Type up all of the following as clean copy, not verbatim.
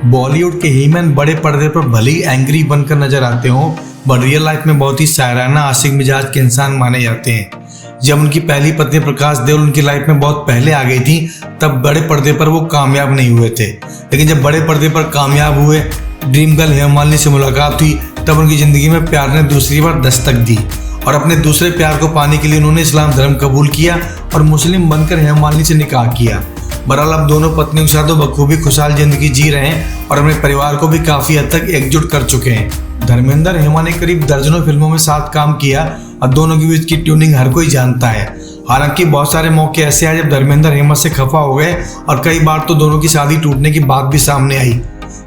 बॉलीवुड के हीमैन बड़े पर्दे पर भले ही एंग्री बनकर नजर आते हों, बट रियल लाइफ में बहुत ही शायराना आशिक मिजाज के इंसान माने जाते हैं। जब उनकी पहली पत्नी प्रकाश देओल उनकी लाइफ में बहुत पहले आ गई थी, तब बड़े पर्दे पर वो कामयाब नहीं हुए थे। लेकिन जब बड़े पर्दे पर कामयाब हुए, ड्रीम गर्ल हेमा मालिनी से मुलाकात हुई, तब उनकी जिंदगी में प्यार ने दूसरी बार दस्तक दी और अपने दूसरे प्यार को पाने के लिए उन्होंने इस्लाम धर्म कबूल किया और मुस्लिम बनकर हेमा मालिनी से निकाह किया। बहरहाल अब दोनों पत्नियों के साथ बखूबी खुशहाल जिंदगी जी रहे हैं और अपने परिवार को भी काफी हद तक एकजुट कर चुके हैं। धर्मेंद्र हेमा ने करीब दर्जनों फिल्मों में साथ काम किया और दोनों के बीच की ट्यूनिंग हर कोई जानता है। हालांकि बहुत सारे मौके ऐसे आए जब धर्मेंद्र हेमा से खफा हो गए और कई बार तो दोनों की शादी टूटने की बात भी सामने आई।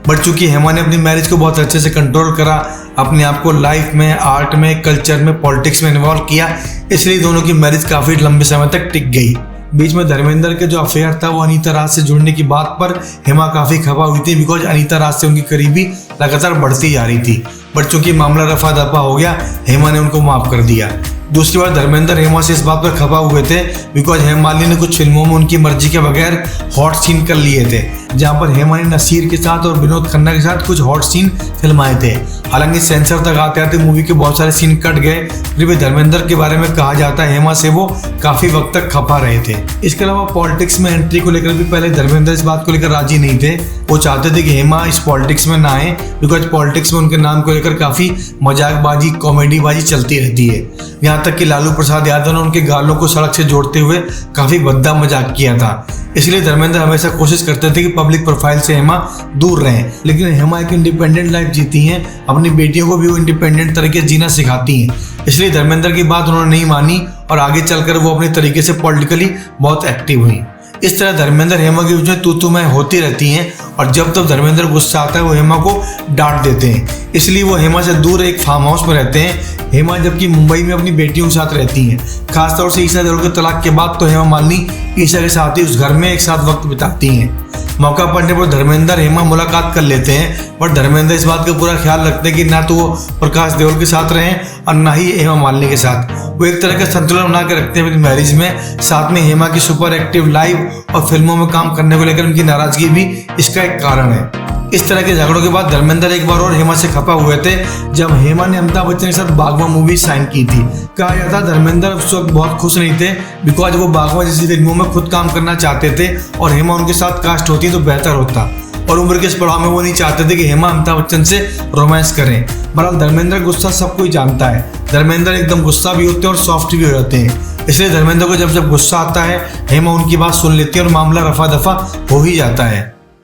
बट चूंकि हेमा ने अपनी मैरिज को बहुत अच्छे से कंट्रोल करा, अपने आप को लाइफ में, आर्ट में, कल्चर में, पॉलिटिक्स में इन्वॉल्व किया, इसलिए दोनों की मैरिज काफी लंबे समय तक टिक गई। बीच में धर्मेंद्र के जो अफेयर था वो अनीता राज से जुड़ने की बात पर हेमा काफी खफा हुई थी, बिकॉज अनीता राज से उनकी करीबी लगातार बढ़ती जा रही थी। बट चूंकि मामला रफा दफा हो गया, हेमा ने उनको माफ कर दिया। दूसरी बार धर्मेंद्र हेमा से इस बात पर खफा हुए थे बिकॉज हेमा मालिनी ने कुछ फिल्मों में उनकी मर्जी के बगैर हॉट सीन कर लिए थे, जहां पर हेमा ने नसीर के साथ और विनोद खन्ना के साथ कुछ हॉट सीन फिल्माए थे। हालांकि सेंसर तक आते आते मूवी के बहुत सारे सीन कट गए। फिर भी धर्मेंद्र के बारे में कहा जाता है हेमा से वो काफी वक्त तक खफा रहे थे। इसके अलावा पॉलिटिक्स में एंट्री को लेकर भी पहले धर्मेंद्र इस बात को लेकर राजी नहीं थे। वो चाहते थे कि हेमा इस पॉलिटिक्स में ना आए, बिकॉज पॉलिटिक्स में उनके नाम को लेकर काफी मजाकबाजी, कॉमेडीबाजी चलती रहती है। यहाँ तक कि लालू प्रसाद यादव ने उनके गालों को सड़क से जोड़ते हुए काफी भद्दा मजाक किया था। इसलिए धर्मेंद्र हमेशा कोशिश करते थे कि पब्लिक प्रोफाइल से हेमा दूर रहें। लेकिन हेमा एक इंडिपेंडेंट लाइफ जीती हैं, अपनी बेटियों को भी वो इंडिपेंडेंट तरीके से जीना सिखाती हैं। इसलिए धर्मेंद्र की बात उन्होंने नहीं मानी और आगे चलकर वो अपने तरीके से पॉलिटिकली बहुत एक्टिव हुई। इस तरह धर्मेंद्र हेमा के बीच में तू मैं होती रहती हैं और जब तब धर्मेंद्र गुस्सा आता है वो हेमा को डांट देते हैं। इसलिए वो हेमा से दूर एक फार्म हाउस में रहते हैं। हेमा जबकि मुंबई में अपनी बेटियों के साथ रहती हैं। खासतौर से ईशा देओल के तलाक के बाद तो हेमा मालिनी ईशा के साथ ही उस घर में एक साथ वक्त बिताती हैं। मौका पड़ने पर धर्मेंद्र हेमा मुलाकात कर लेते हैं, पर धर्मेंद्र इस बात का पूरा ख्याल रखते हैं कि ना तो वो प्रकाश देओल के साथ रहें और ना ही हेमा मालिनी के साथ। वो एक तरह का संतुलन बना के रखते हैं अपनी मैरिज में। साथ में हेमा की सुपर एक्टिव लाइफ और फिल्मों में काम करने को लेकर उनकी नाराजगी भी इसका एक कारण है। इस तरह के झगड़ों के बाद धर्मेंद्र एक बार और हेमा से खफा हुए थे जब हेमा ने अमिताभ बच्चन के साथ बागवान मूवी साइन की थी। कहा जाता है धर्मेंद्र उस वक्त बहुत खुश नहीं थे बिकॉज वो बागवान जैसी फिल्मों में खुद काम करना चाहते थे और हेमा उनके साथ कास्ट होती तो बेहतर होता, और उम्र के इस पड़ाव में वो नहीं चाहते थे कि हेमा अमिताभ बच्चन से रोमांस करें। बहरहाल धर्मेंद्र गुस्सा सब कोई जानता है। धर्मेंद्र एकदम गुस्सा भी होते हैं और सॉफ्ट भी हो जाते हैं। इसलिए धर्मेंद्र को जब गुस्सा आता है, हेमा उनकी बात सुन लेती है और मामला रफा दफा हो ही जाता है।